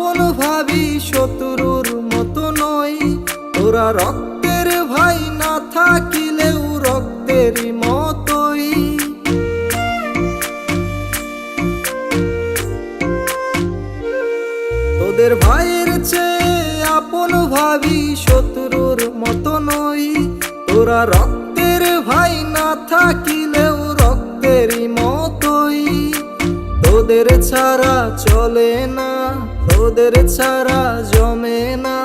আপন ভাবি শত্রুর মতো নই। তোরা রক্তের ভাই না থাকিলেও রক্তেরই মতোই। তোদের ভাইয়ের চেয়ে আপন ভাবি শত্রুর মতো নই। তোরা রক্তের ভাই না থাকিলেও রক্তেরই মতোই। তোদের ছাড়া চলে না, তোদের ছাড়া জমে না,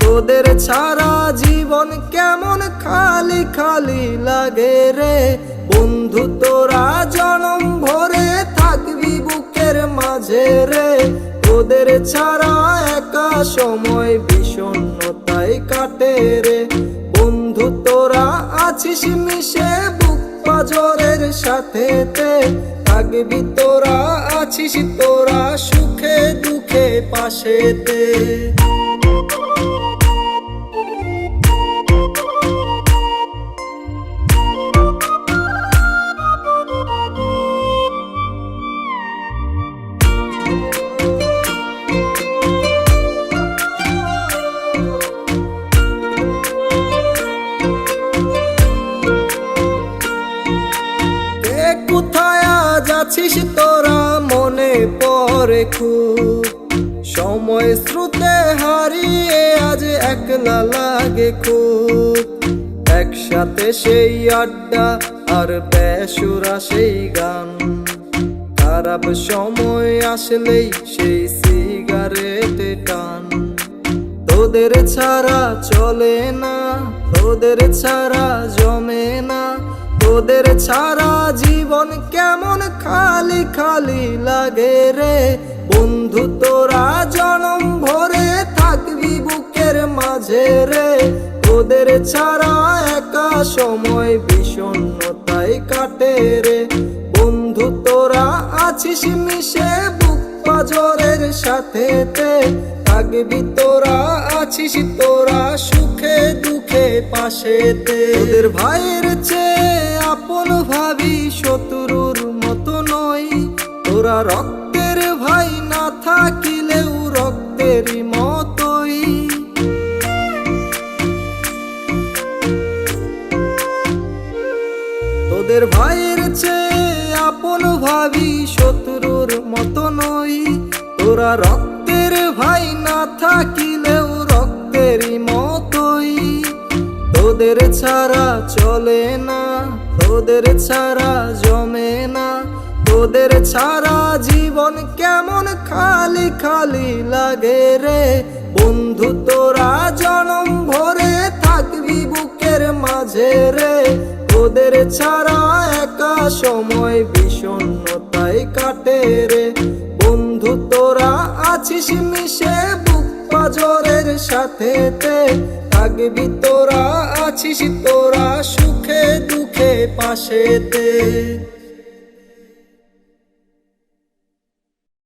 তোদের ছাড়া জীবন কেমন খালি খালি লাগে রে। বন্ধু তোরা জনম ভরে থাকবি বুকের মাঝে রে। তোদের ছাড়া একা সময় বিষণ্ণতায় কাটে রে। বন্ধু তোরা আছিস মিশে বুক পাজরের সাথেতে, থাকবি তোরা আছিস তোরা সুখে দুঃখে পাশেতে। কোথায় আজ আছিস তোরা মনে পড়ে খুব। সময় স্রোতে হারিয়ে আজ একলা লাগে খুব। একসাথে সেই আড্ডা আর বেসুরা সেই গান। খারাপ সময় আসলেই সেই সিগারেট টান। তোদের ছাড়া চলে না, তোদের ছাড়া জমে না, তোদের ছাড়া জীবন কেমন খালি খালি লাগে রে। বন্ধু তোরা জনম ভরে থাকবি বুকের মাঝে রে। তোদের ছাড়া একা সময় বিষণ্ণতায় কাটে রে। বন্ধু তোরা আছিস মিশে বুক পাজরের সাথেতে, থাকবি তোরা আছিস তোরা সুখে দুঃখে পাশেতে। তোদের ভাইয়ের চেয়ে আপন ভাবি শত্রুর মতো নই। তোরা রক্তের ভাই না থাকিলেও রক্তেরই মতোই। তোদের ভাইয়ের চেয়ে আপন ভাবি শত্রুর মতো নই। তোরা রক্তের ভাই না থাকিলেও রক্তেরই মতোই। তোদের ছাড়া চলে না, তোদের ছাড়া জমে না, তোদের ছাড়া জীবন কেমন খালি খালি লাগে রে। বন্ধু তোরা জনম ভরে থাকবি বুকের মাঝে রে। তোদের ছাড়া একা সময় বিষণ্ণতায় কাটে রে। বন্ধু তোরা আছিস মিশে বুক পাজরের সাথেতে, থাকবি তোরা আছিস তোরা সুখে দুঃখে পাশেতে।